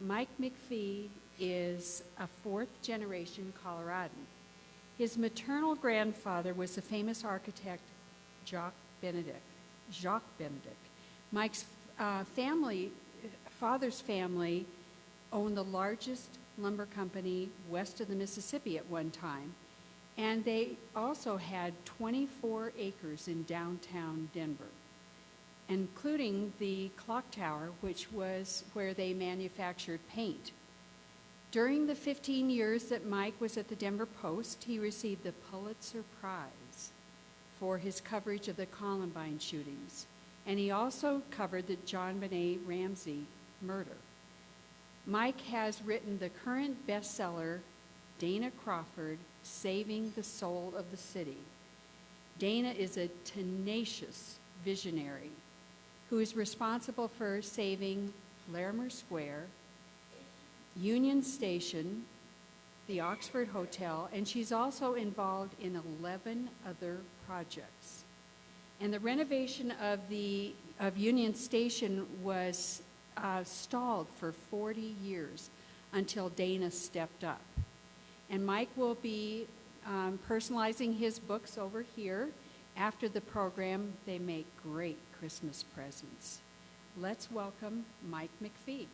Mike McPhee is a fourth-generation Coloradan. His maternal grandfather was the famous architect Jacques Benedict. Mike's father's family owned the largest lumber company west of the Mississippi at one time, and they also had 24 acres in downtown Denver, including the clock tower, which was where they manufactured paint. During the 15 years that Mike was at the Denver Post, he received the Pulitzer Prize for his coverage of the Columbine shootings, and he also covered the John Benet Ramsey murder. Mike has written the current bestseller, Dana Crawford, Saving the Soul of the City. Dana is a tenacious visionary who is responsible for saving Larimer Square, Union Station, the Oxford Hotel, and she's also involved in 11 other projects. And the renovation of Union Station was stalled for 40 years until Dana stepped up. And Mike will be personalizing his books over here. After the program, they make great Christmas presents. Let's welcome Mike McPhee.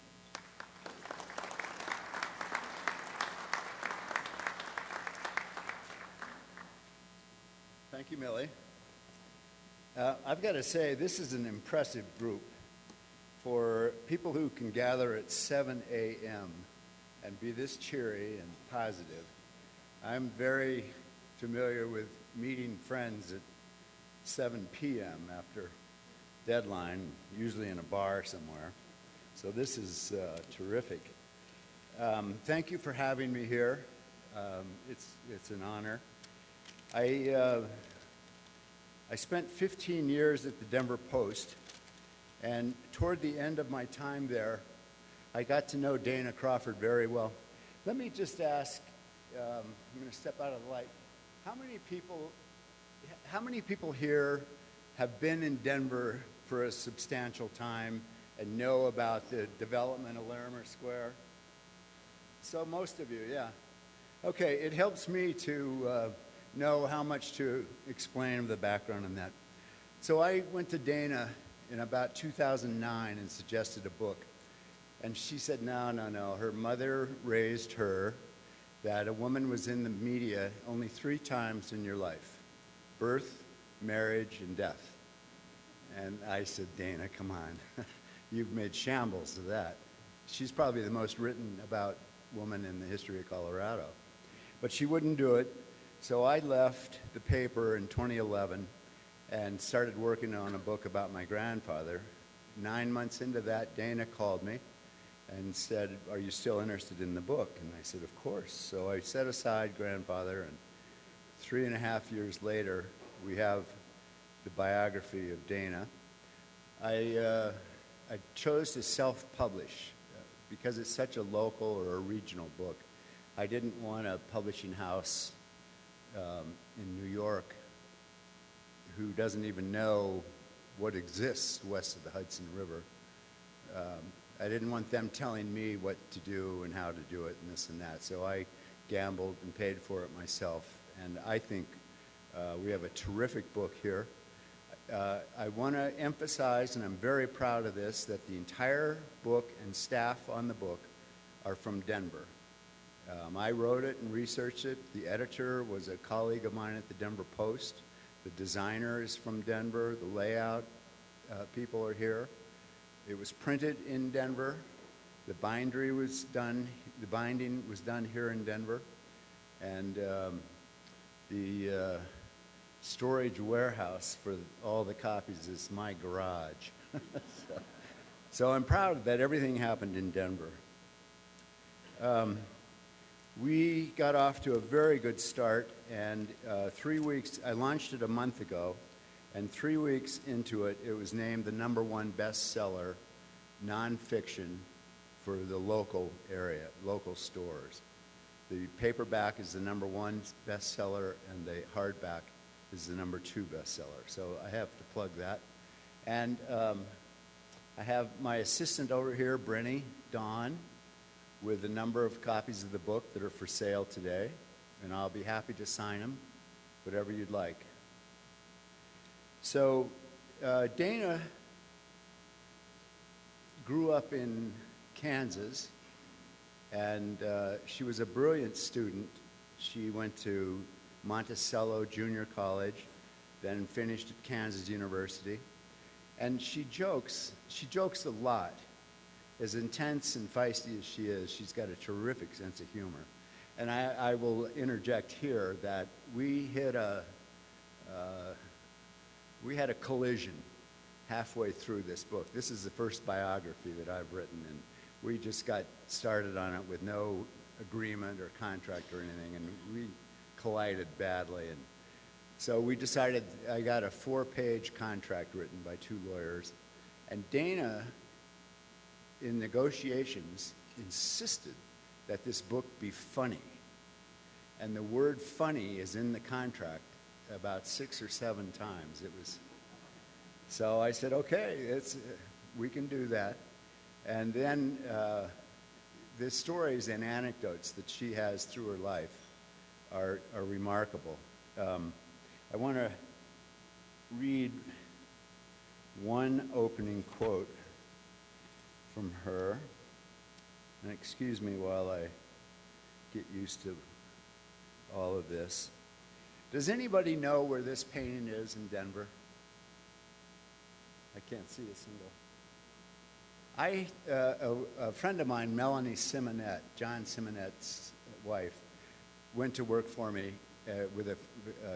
Thank you, Millie. I've got to say, this is an impressive group for people who can gather at 7 a.m. and be this cheery and positive. I'm very familiar with meeting friends at 7 p.m. after deadline, usually in a bar somewhere. So this is terrific. Thank you for having me here. It's an honor. I spent 15 years at the Denver Post, and toward the end of my time there, I got to know Dana Crawford very well. Let me just ask, I'm going to step out of the light. How many people here have been in Denver for a substantial time and know about the development of Larimer Square? So most of you, yeah. Okay, it helps me to know how much to explain of the background on that. So I went to Dana in about 2009 and suggested a book. And she said, no. Her mother raised her that a woman was in the media only 3 times in your life: birth, marriage, and death. And I said, Dana, come on. You've made shambles of that. She's probably the most written about woman in the history of Colorado. But she wouldn't do it. So I left the paper in 2011 and started working on a book about my grandfather. 9 months into that, Dana called me and said, are you still interested in the book? And I said, of course. So I set aside grandfather, and 3.5 years later, we have the biography of Dana. I chose to self-publish because it's such a local or a regional book. I didn't want a publishing house in New York who doesn't even know what exists west of the Hudson River. I didn't want them telling me what to do and how to do it and this and that. So I gambled and paid for it myself. And I think we have a terrific book here. I want to emphasize, and I'm very proud of this, that the entire book and staff on the book are from Denver. I wrote it and researched it. The editor was a colleague of mine at the Denver Post. The designer is from Denver. The layout people are here. It was printed in Denver. The binding was done here in Denver. And the storage warehouse for all the copies is my garage. So I'm proud that everything happened in Denver. We got off to a very good start, and 3 weeks, I launched it a month ago, and 3 weeks into it, it was named the #1 bestseller, nonfiction, for the local area, local stores. The paperback is the #1 bestseller, and the hardback is the #2 bestseller. So I have to plug that. And I have my assistant over here, Brenny Dawn, with a number of copies of the book that are for sale today, and I'll be happy to sign them, whatever you'd like. So Dana grew up in Kansas, and she was a brilliant student. She went to Monticello Junior College, then finished at Kansas University. And she jokes a lot. As intense and feisty as she is, she's got a terrific sense of humor. And I will interject here that we had a collision halfway through this book. This is the first biography that I've written, and we just got started on it with no agreement or contract or anything, and we collided badly. And so we decided, I got a 4-page contract written by 2 lawyers, and Dana, in negotiations, insisted that this book be funny. And the word funny is in the contract about 6 or 7 times. So I said, okay, we can do that. And then the stories and anecdotes that she has through her life are remarkable. I want to read one opening quote from her. And excuse me while I get used to all of this. Does anybody know where this painting is in Denver? I can't see a single. A friend of mine, Melanie Simonette, John Simonette's wife, went to work for me with a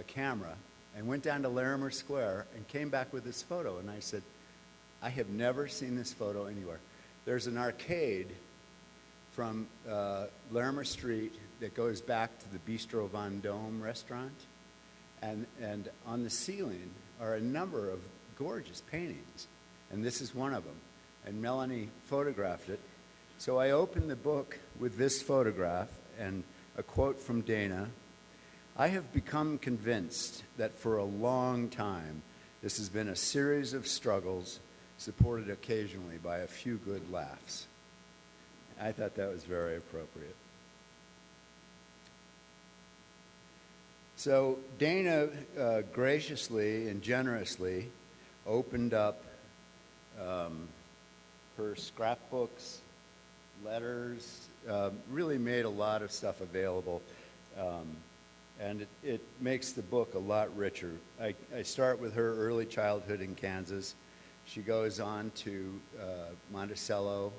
camera and went down to Larimer Square and came back with this photo. And I said, I have never seen this photo anywhere. There's an arcade from Larimer Street that goes back to the Bistro Vendôme restaurant. And on the ceiling are a number of gorgeous paintings. And this is one of them. And Melanie photographed it. So I opened the book with this photograph and a quote from Dana. I have become convinced that for a long time this has been a series of struggles supported occasionally by a few good laughs. I thought that was very appropriate. So Dana graciously and generously opened up her scrapbooks, letters, really made a lot of stuff available. And it makes the book a lot richer. I start with her early childhood in Kansas. She goes on to Monticello,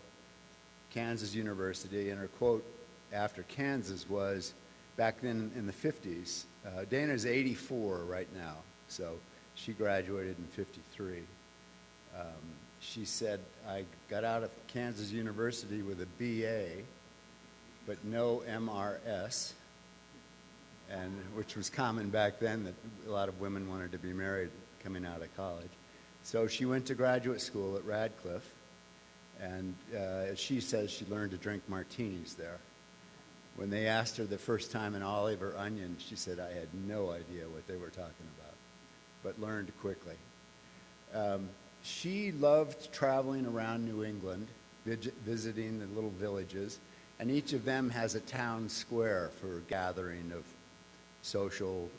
Kansas University, and her quote after Kansas was, back then in the 50s, Dana's 84 right now, so she graduated in 53. She said, I got out of Kansas University with a BA, but no MRS, and which was common back then, that a lot of women wanted to be married coming out of college. So she went to graduate school at Radcliffe, and as she says, she learned to drink martinis there. When they asked her the first time an olive or onion, she said, I had no idea what they were talking about, but learned quickly. She loved traveling around New England, visiting the little villages, and each of them has a town square for gathering of social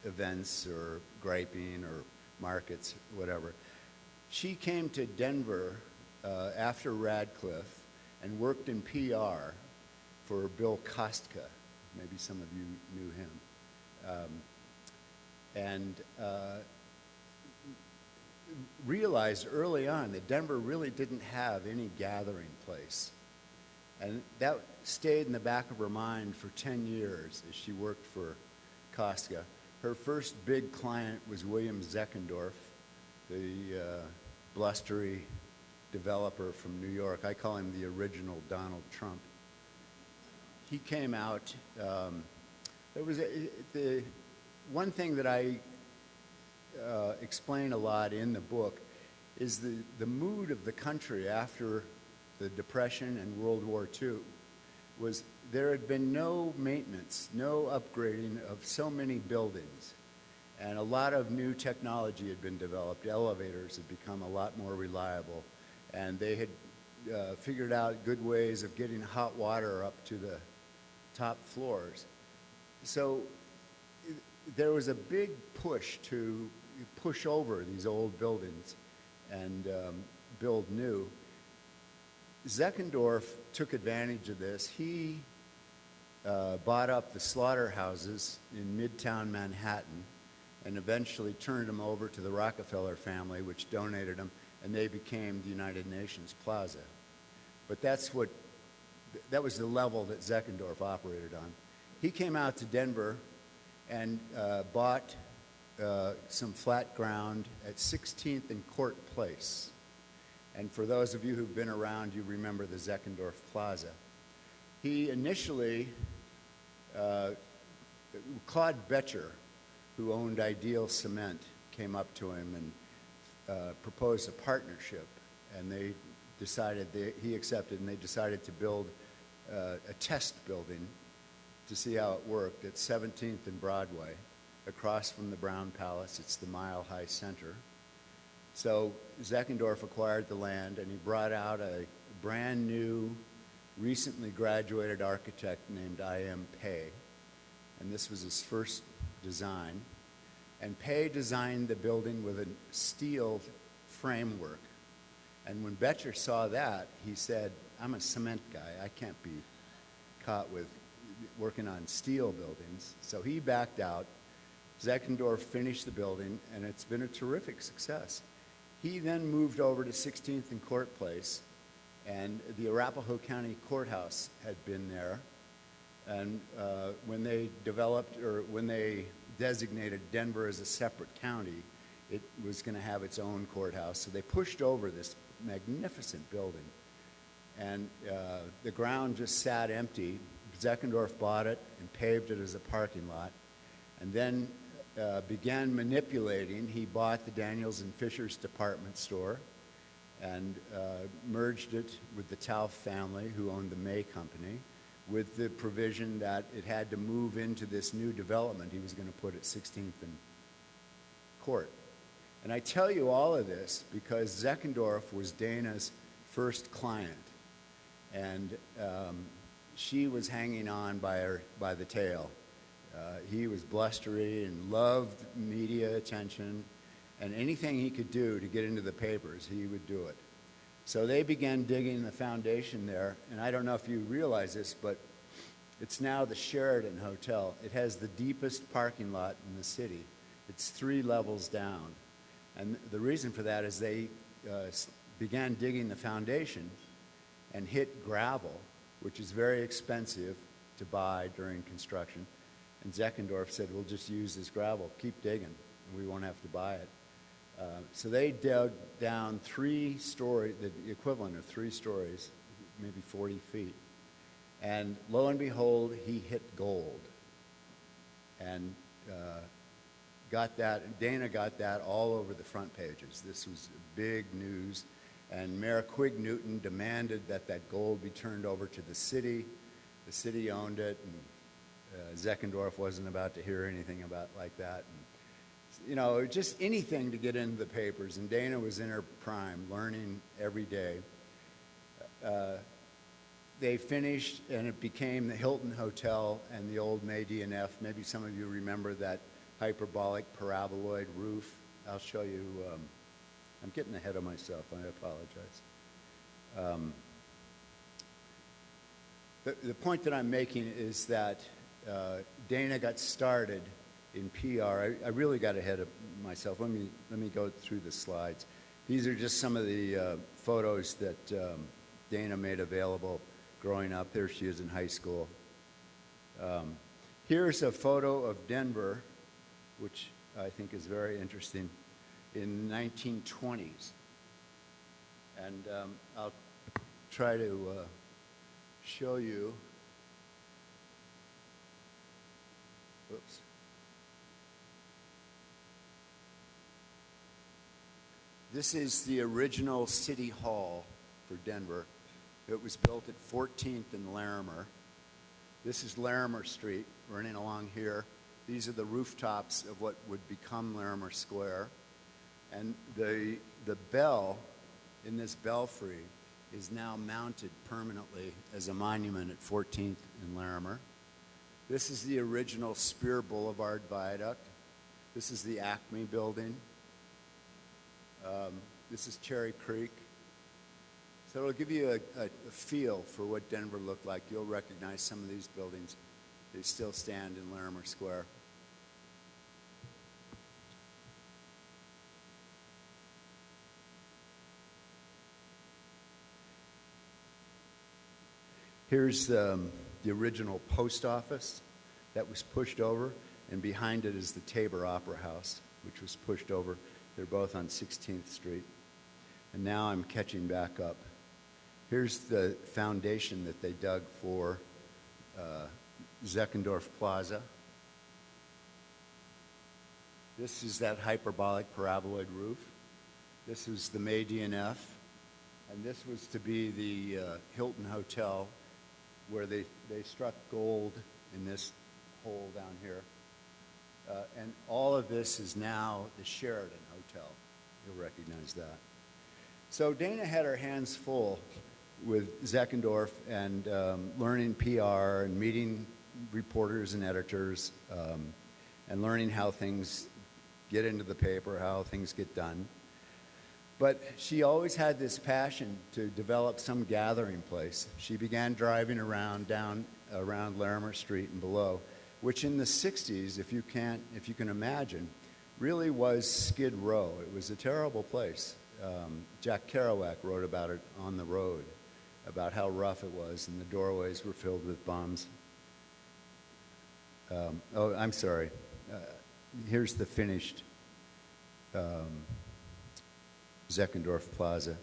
events or griping or markets, whatever. She came to Denver after Radcliffe and worked in PR for Bill Kostka. Maybe some of you knew him. Realized early on that Denver really didn't have any gathering place. And that stayed in the back of her mind for 10 years as she worked for Kostka. Her first big client was William Zeckendorf, the blustery developer from New York. I call him the original Donald Trump. He came out. There was the one thing that I explain a lot in the book is the mood of the country after the Depression and World War II was there had been no maintenance, no upgrading of so many buildings, and a lot of new technology had been developed. Elevators had become a lot more reliable, and they had figured out good ways of getting hot water up to the top floors. So there was a big push to push over these old buildings and build new. Zeckendorf took advantage of this. He bought up the slaughterhouses in Midtown Manhattan and eventually turned them over to the Rockefeller family, which donated them, and they became the United Nations Plaza. But that was the level that Zeckendorf operated on. He came out to Denver and bought some flat ground at 16th and Court Place. And for those of you who've been around, you remember the Zeckendorf Plaza. He initially, Claude Betcher, who owned Ideal Cement, came up to him and proposed a partnership. And they decided, he accepted, and they decided to build a test building to see how it worked at 17th and Broadway, across from the Brown Palace. It's the Mile High Center. So Zeckendorf acquired the land, and he brought out a brand new, recently graduated architect named I.M. Pei. And this was his first design. And Pei designed the building with a steel framework. And when Betcher saw that, he said, I'm a cement guy. I can't be caught with working on steel buildings. So he backed out. Zeckendorf finished the building, and it's been a terrific success. He then moved over to 16th and Court Place, and the Arapahoe County Courthouse had been there. And when they developed, or when they designated Denver as a separate county, it was going to have its own courthouse. So they pushed over this magnificent building. And the ground just sat empty. Zeckendorf bought it and paved it as a parking lot, and then began manipulating. He bought the Daniels and Fisher's department store and merged it with the Tauf family, who owned the May Company, with the provision that it had to move into this new development he was going to put at 16th and Court. And I tell you all of this because Zeckendorf was Dana's first client, and she was hanging on by the tail. He was blustery and loved media attention, and anything he could do to get into the papers, he would do it. So they began digging the foundation there, and I don't know if you realize this, but it's now the Sheraton Hotel. It has the deepest parking lot in the city. It's 3 levels down. And the reason for that is they began digging the foundation and hit gravel, which is very expensive to buy during construction. And Zeckendorf said, we'll just use this gravel, keep digging, and we won't have to buy it. So they dug down 3 stories, the equivalent of 3 stories, maybe 40 feet. And lo and behold, he hit gold. And Dana got that all over the front pages. This was big news. And Mayor Quig Newton demanded that that gold be turned over to the city. The city owned it, and Zeckendorf wasn't about to hear anything about like that. And, you know, just anything to get into the papers. And Dana was in her prime, learning every day. They finished, and it became the Hilton Hotel and the old May D&F. Maybe some of you remember that hyperbolic paraboloid roof. I'll show you. I'm getting ahead of myself. I apologize. The point that I'm making is that Dana got started in PR. I really got ahead of myself. Let me go through the slides. These are just some of the photos that Dana made available growing up. There she is in high school. Here's a photo of Denver, which I think is very interesting, in the 1920s. And I'll try to show you. Oops. This is the original City Hall for Denver. It was built at 14th and Larimer. This is Larimer Street, running along here. These are the rooftops of what would become Larimer Square. And the bell in this belfry is now mounted permanently as a monument at 14th and Larimer. This is the original Spear Boulevard Viaduct. This is the Acme building. This is Cherry Creek. So it'll give you a feel for what Denver looked like. You'll recognize some of these buildings. They still stand in Larimer Square. Here's the original post office that was pushed over, and behind it is the Tabor Opera House, which was pushed over. They're both on 16th Street. And now I'm catching back up. Here's the foundation that they dug for Zeckendorf Plaza. This is that hyperbolic paraboloid roof. This is the May DNF. And this was to be the Hilton Hotel, where they struck gold in this hole down here. And all of this is now the Sheraton Hotel. You'll recognize that. So Dana had her hands full with Zeckendorf and learning PR and meeting reporters and editors and learning how things get into the paper, how things get done. But she always had this passion to develop some gathering place. She began driving around down around Larimer Street and below, which in the 60s, if you can imagine, really was Skid Row. It was a terrible place. Jack Kerouac wrote about it on the road, about how rough it was, and the doorways were filled with bombs. Oh, I'm sorry. Here's the finished Zeckendorf Plaza.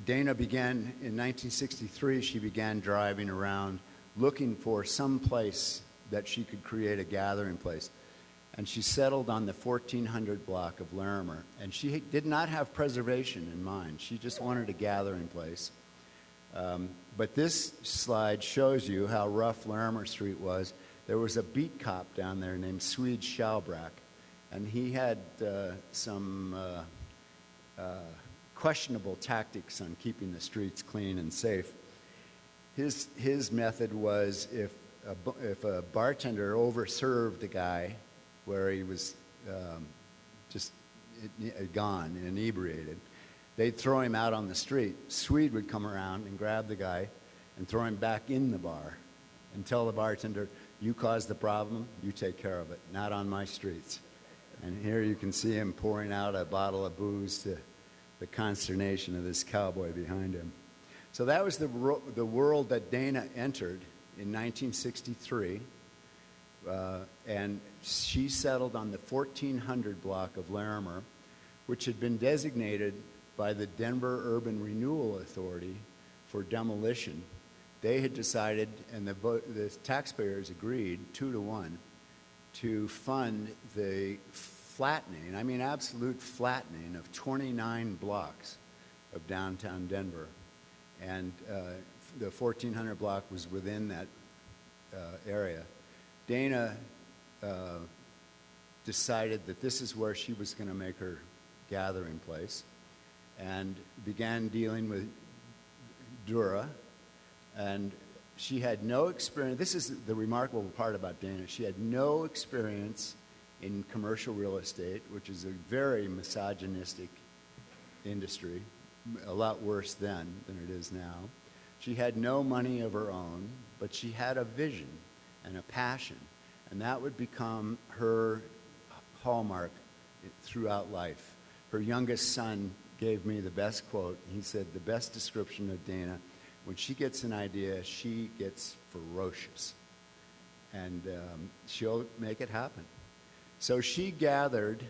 Dana began, in 1963, she began driving around looking for some place that she could create a gathering place. And she settled on the 1400 block of Larimer. And she did not have preservation in mind. She just wanted a gathering place. But this slide shows you how rough Larimer Street was. There was a beat cop down there named Swede Schalbrack. And he had some questionable tactics on keeping the streets clean and safe. His method was if a bartender overserved a guy where he was just gone, inebriated, they'd throw him out on the street. Swede would come around and grab the guy and throw him back in the bar and tell the bartender, "You caused the problem, you take care of it, not on my streets." And here you can see him pouring out a bottle of booze to the consternation of this cowboy behind him. So that was the world that Dana entered in 1963. And she settled on the 1400 block of Larimer, which had been designated by the Denver Urban Renewal Authority for demolition. They had decided, and the taxpayers agreed 2-1, to fund the flattening, I mean absolute flattening, of 29 blocks of downtown Denver. And the 1400 block was within that area. Dana decided that this is where she was going to make her gathering place and began dealing with Dura. And she had no experience. This is the remarkable part about Dana. She had no experience in commercial real estate, which is a very misogynistic industry, a lot worse then than it is now. She had no money of her own, but she had a vision and a passion, and that would become her hallmark throughout life. Her youngest son gave me the best quote. He said, "The best description of Dana, when she gets an idea, she gets ferocious, and she'll make it happen." So she gathered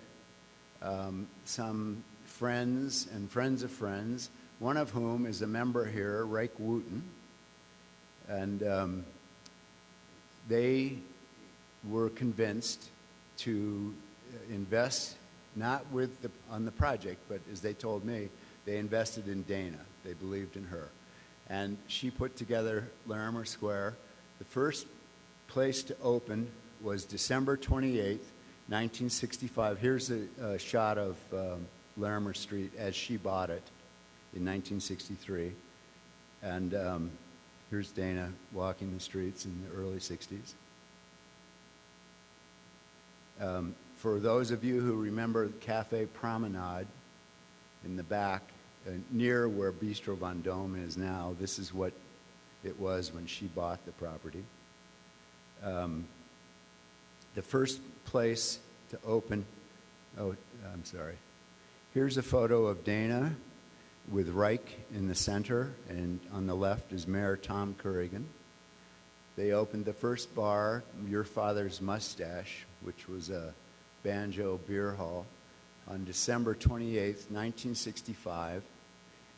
some friends and friends of friends, one of whom is a member here, Rake Wooten, and they were convinced to invest, not on the project, but as they told me, they invested in Dana. They believed in her. And she put together Larimer Square. The first place to open was December 28th, 1965. Here's a shot of Larimer Street as she bought it in 1963. And here's Dana walking the streets in the early 60s. For those of you who remember Cafe Promenade in the back, near where Bistro Vendôme is now, this is what it was when she bought the property. The first place to open, I'm sorry. Here's a photo of Dana with Reich in the center, and on the left is Mayor Tom Corrigan. They opened the first bar, Your Father's Mustache, which was a banjo beer hall, on December 28th, 1965.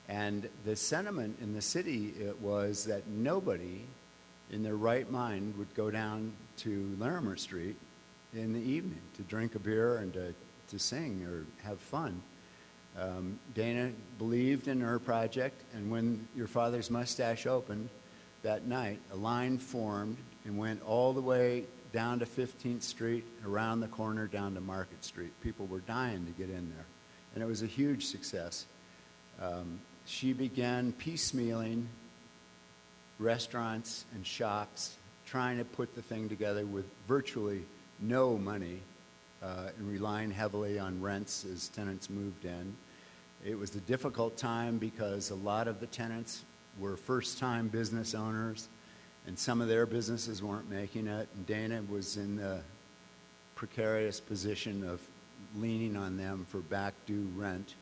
And the sentiment in the city was that nobody in their right mind would go down to Larimer Street in the evening to drink a beer and to sing or have fun. Dana believed in her project, and when Your Father's Mustache opened that night, a line formed and went all the way down to 15th Street, around the corner down to Market Street. People were dying to get in there, and it was a huge success. She began piecemealing restaurants and shops, trying to put the thing together with virtually no money, and relying heavily on rents as tenants moved in. It was a difficult time because a lot of the tenants were first-time business owners, and some of their businesses weren't making it, and Dana was in the precarious position of leaning on them for back due rent.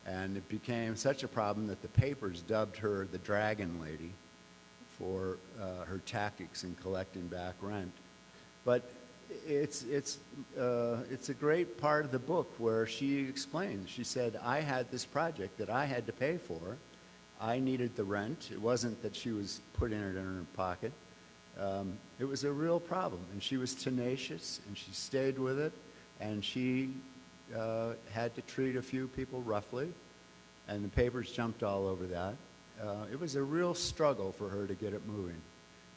And it became such a problem that the papers dubbed her the Dragon Lady for her tactics in collecting back rent. But it's a great part of the book where she explains. She said, I had this project that I had to pay for. I needed the rent. It wasn't that she was putting it in her pocket. It was a real problem, and she was tenacious, and she stayed with it, and she had to treat a few people roughly, and the papers jumped all over that. It was a real struggle for her to get it moving,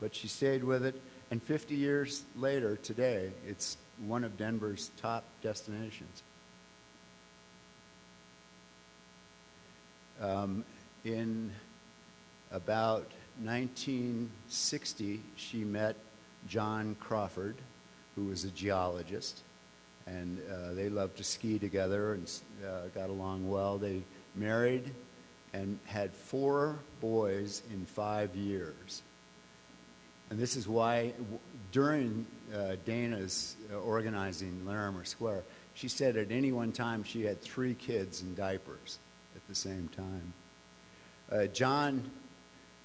but she stayed with it, and 50 years later, today, it's one of Denver's top destinations. In about 1960, she met John Crawford, who was a geologist, and they loved to ski together and got along well. They married and had 4 boys in 5 years. And this is why, during Dana's organizing Larimer Square, she said at any one time she had 3 kids in diapers at the same time. John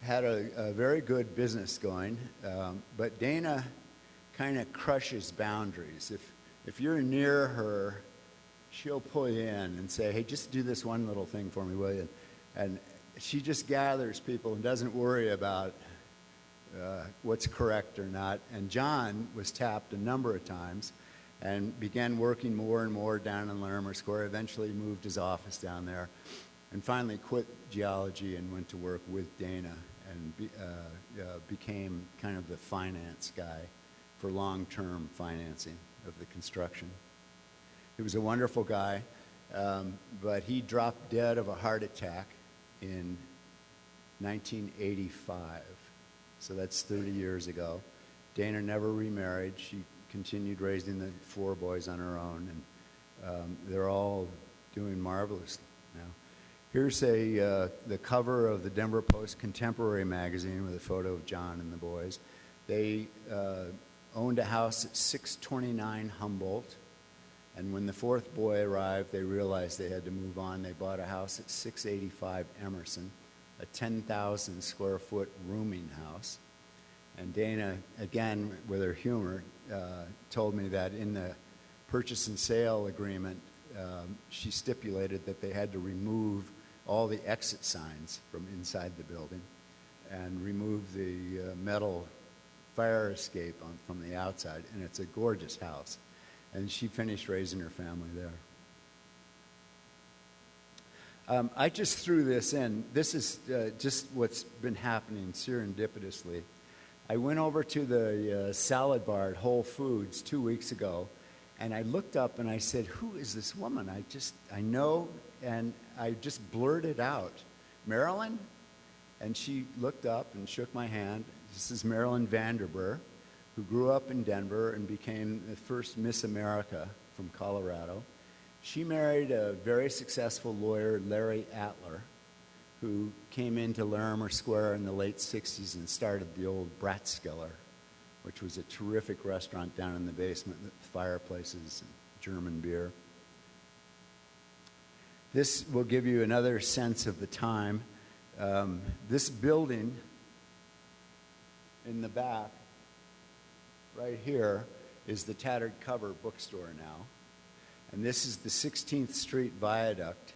had a very good business going, but Dana kind of crushes boundaries. If you're near her, she'll pull you in and say, hey, just do this one little thing for me, will you? And she just gathers people and doesn't worry about what's correct or not. And John was tapped a number of times and began working more and more down in Larimer Square, eventually moved his office down there, and finally quit geology and went to work with Dana and became kind of the finance guy for long-term financing of the construction. He was a wonderful guy, but he dropped dead of a heart attack in 1985. So that's 30 years ago. Dana never remarried. She continued raising the 4 boys on her own, and they're all doing marvelously now. Here's the cover of the Denver Post Contemporary magazine with a photo of John and the boys. They owned a house at 629 Humboldt, and when the 4th boy arrived, they realized they had to move on. They bought a house at 685 Emerson, a 10,000 square foot rooming house. And Dana, again, with her humor, told me that in the purchase and sale agreement, she stipulated that they had to remove all the exit signs from inside the building and remove the metal fire escape from the outside. And it's a gorgeous house. And she finished raising her family there. I just threw this in. This is just what's been happening serendipitously. I went over to the salad bar at Whole Foods 2 weeks ago, And I looked up and I said, who is this woman? I know, and I just blurted out, Marilyn? And she looked up and shook my hand. This is Marilyn Vanderburg, who grew up in Denver and became the first Miss America from Colorado. She married a very successful lawyer, Larry Atler, who came into Larimer Square in the late 60s and started the old Bratskeller, which was a terrific restaurant down in the basement with fireplaces and German beer. This will give you another sense of the time. This building in the back, right here, is the Tattered Cover bookstore now. And this is the 16th Street Viaduct.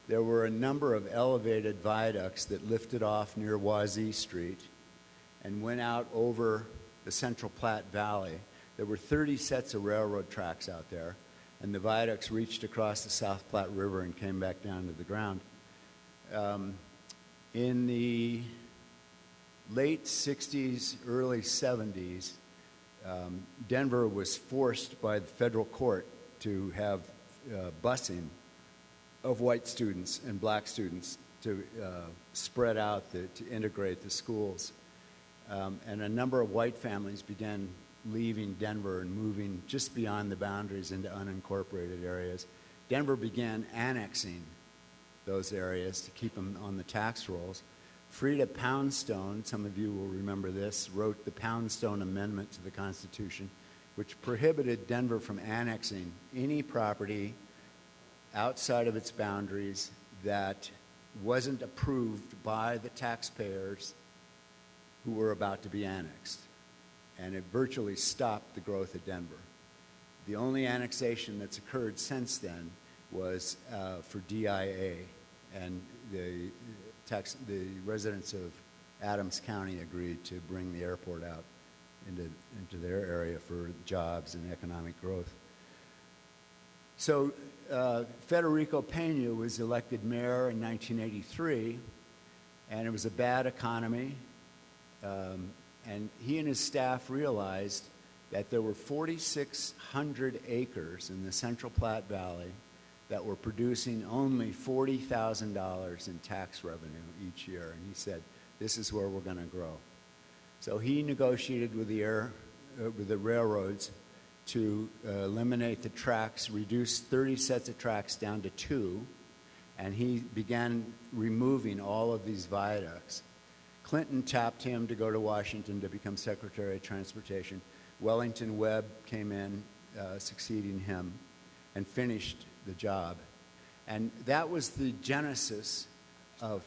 There were a number of elevated viaducts that lifted off near Wazee Street and went out over the Central Platte Valley. There were 30 sets of railroad tracks out there, and the viaducts reached across the South Platte River and came back down to the ground. In the late 60s, early 70s, Denver was forced by the federal court to have busing of white students and black students to spread out, to integrate the schools. And a number of white families began leaving Denver and moving just beyond the boundaries into unincorporated areas. Denver began annexing those areas to keep them on the tax rolls. Frida Poundstone, some of you will remember this, wrote the Poundstone Amendment to the Constitution, which prohibited Denver from annexing any property outside of its boundaries that wasn't approved by the taxpayers who were about to be annexed. And it virtually stopped the growth of Denver. The only annexation that's occurred since then was for DIA, and the residents of Adams County agreed to bring the airport out into their area for jobs and economic growth. So Federico Pena was elected mayor in 1983, and it was a bad economy. And he and his staff realized that there were 4,600 acres in the Central Platte Valley that were producing only $40,000 in tax revenue each year. And he said, this is where we're going to grow. So he negotiated with the railroads to eliminate the tracks, reduce 30 sets of tracks down to 2, and he began removing all of these viaducts. Clinton tapped him to go to Washington to become Secretary of Transportation. Wellington Webb came in, succeeding him, and finished the job. And that was the genesis of,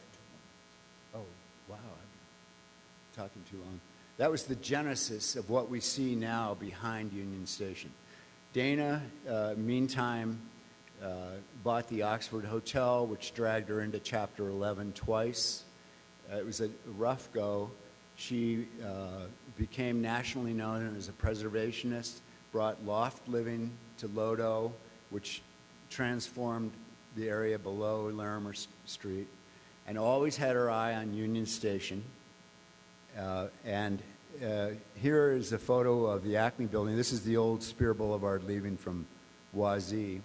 oh, wow, I'm talking too long. That was the genesis of what we see now behind Union Station. Dana, meantime, bought the Oxford Hotel, which dragged her into Chapter 11 twice. It was a rough go. She became nationally known as a preservationist, brought loft living to Lodo, which transformed the area below Larimer Street, and always had her eye on Union Station. Here is a photo of the Acme building. This is the old Spear Boulevard leaving from Wazee.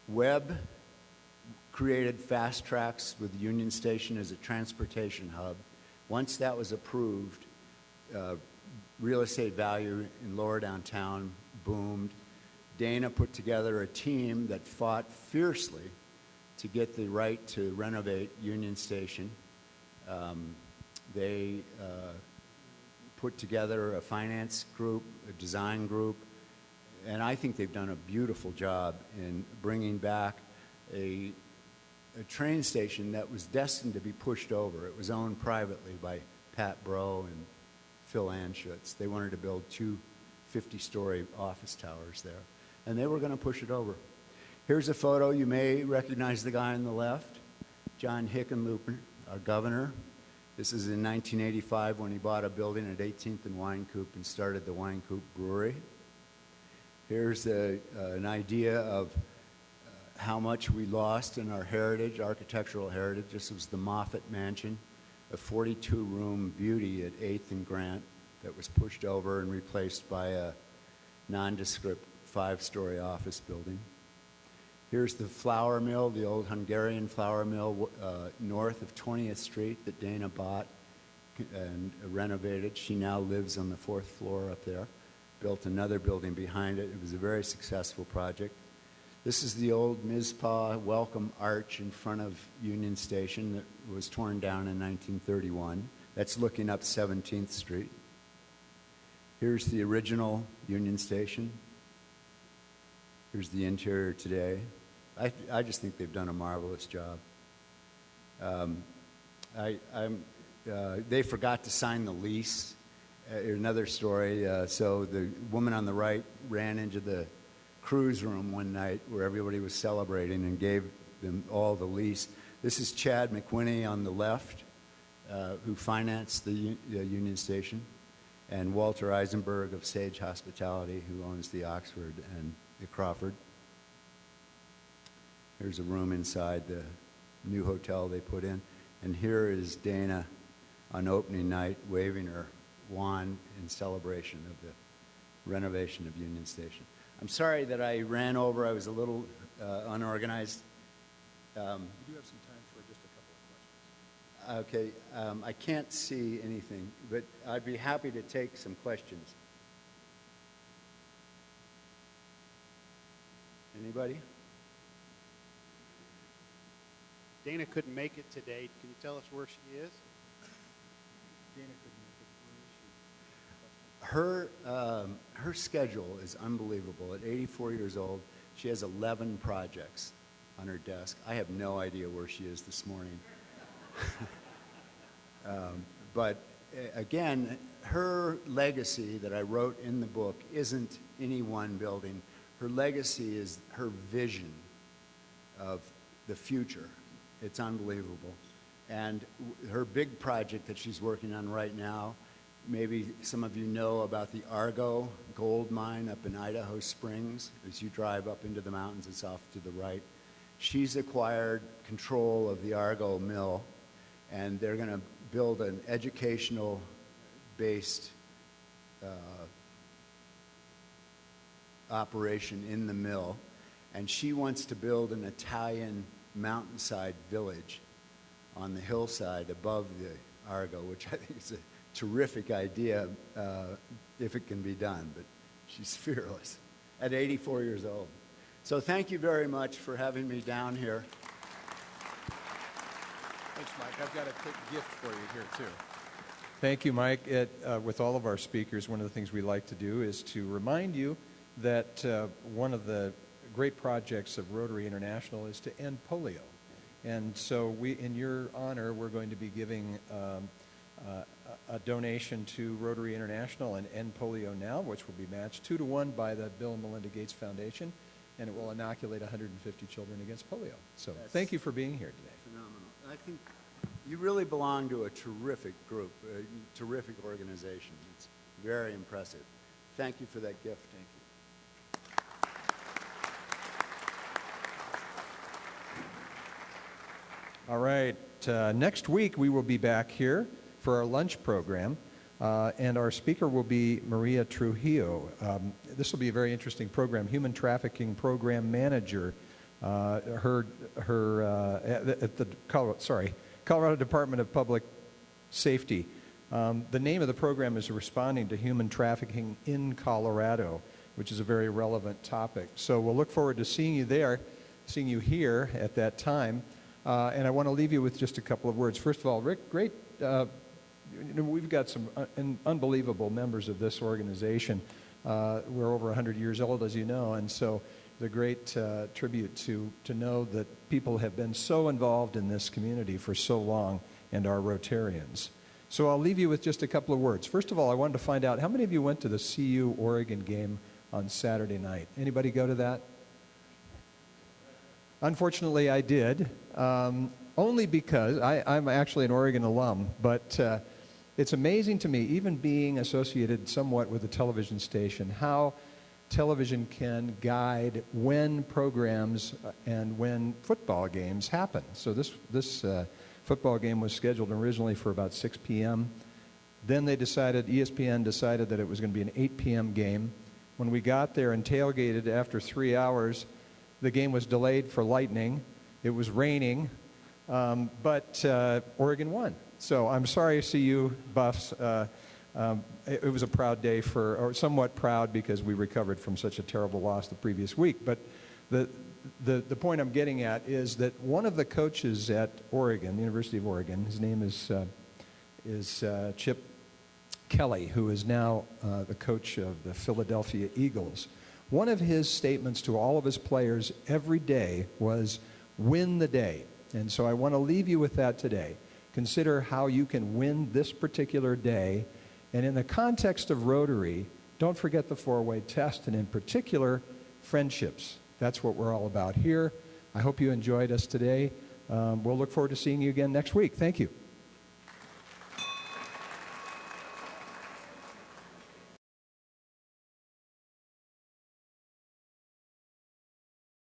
Webb created fast tracks with Union Station as a transportation hub. Once that was approved, real estate value in lower downtown boomed. Dana put together a team that fought fiercely to get the right to renovate Union Station. They put together a finance group, a design group, and I think they've done a beautiful job in bringing back a train station that was destined to be pushed over. It was owned privately by Pat Brough and Phil Anschutz. They wanted to build 2 50-story office towers there, and they were going to push it over. Here's a photo. You may recognize the guy on the left, John Hickenlooper, our governor. This is in 1985 when he bought a building at 18th and Wine Coop and started the Wine Coop Brewery. Here's an idea of how much we lost in our heritage, architectural heritage. This was the Moffett Mansion, a 42-room beauty at 8th and Grant that was pushed over and replaced by a nondescript 5-story office building. Here's the flour mill, the old Hungarian flour mill north of 20th Street that Dana bought and renovated. She now lives on the 4th floor up there. Built another building behind it. It was a very successful project. This is the old Mizpah welcome arch in front of Union Station that was torn down in 1931. That's looking up 17th Street. Here's the original Union Station. Here's the interior today. I just think they've done a marvelous job. They forgot to sign the lease. Another story. So the woman on the right ran into the cruise room one night where everybody was celebrating and gave them all the lease. This is Chad McWhinney on the left, who financed the Union Station, and Walter Eisenberg of Sage Hospitality, who owns the Oxford and the Crawford. There's a room inside the new hotel they put in. And here is Dana on opening night waving her wand in celebration of the renovation of Union Station. I'm sorry that I ran over. I was a little unorganized. We do have some time for just a couple of questions. Okay. I can't see anything, but I'd be happy to take some questions. Anybody? Dana couldn't make it today. Can you tell us where she is? Dana couldn't make it. Where is she? Her schedule is unbelievable. At 84 years old, she has 11 projects on her desk. I have no idea where she is this morning. But again, her legacy that I wrote in the book isn't any one building. Her legacy is her vision of the future. It's unbelievable. And her big project that she's working on right now, maybe some of you know about the Argo gold mine up in Idaho Springs. As you drive up into the mountains, it's off to the right. She's acquired control of the Argo mill, and they're going to build an educational-based operation in the mill. And she wants to build an Italian mountainside village on the hillside above the Argo, which I think is a terrific idea if it can be done, but she's fearless at 84 years old. So thank you very much for having me down here. Thanks, Mike. I've got a quick gift for you here, too. Thank you, Mike. With all of our speakers, one of the things we like to do is to remind you that one of the great projects of Rotary International is to end polio. And so in your honor, we're going to be giving a donation to Rotary International and End Polio Now, which will be matched 2-to-1 by the Bill and Melinda Gates Foundation, and it will inoculate 150 children against polio. So thank you for being here today. Phenomenal. I think you really belong to a terrific group, a terrific organization. It's very impressive. Thank you for that gift. Thank you. All right. Next week, we will be back here for our lunch program, and our speaker will be Maria Trujillo. This will be a very interesting program. Human Trafficking Program Manager, at the Colorado Department of Public Safety. The name of the program is Responding to Human Trafficking in Colorado, which is a very relevant topic. So we'll look forward to seeing you there, seeing you here at that time. And I want to leave you with just a couple of words. First of all, Rick, great. We've got some unbelievable members of this organization. We're over 100 years old, as you know, and so it's a great tribute to know that people have been so involved in this community for so long and are Rotarians. So I'll leave you with just a couple of words. First of all, I wanted to find out how many of you went to the CU Oregon game on Saturday night. Anybody go to that? Unfortunately, I did, only because I'm actually an Oregon alum, but it's amazing to me, even being associated somewhat with a television station, how television can guide when programs and when football games happen. So this football game was scheduled originally for about 6 p.m. Then ESPN decided that it was going to be an 8 p.m. game. When we got there and tailgated after 3 hours, the game was delayed for lightning. It was raining, but Oregon won. So I'm sorry to see you, Buffs. It was a proud day or somewhat proud because we recovered from such a terrible loss the previous week. But the point I'm getting at is that one of the coaches at Oregon, the University of Oregon, his name is Chip Kelly, who is now the coach of the Philadelphia Eagles. One of his statements to all of his players every day was, win the day. And so I want to leave you with that today. Consider how you can win this particular day. And in the context of Rotary, don't forget the four-way test, and in particular, friendships. That's what we're all about here. I hope you enjoyed us today. We'll look forward to seeing you again next week. Thank you.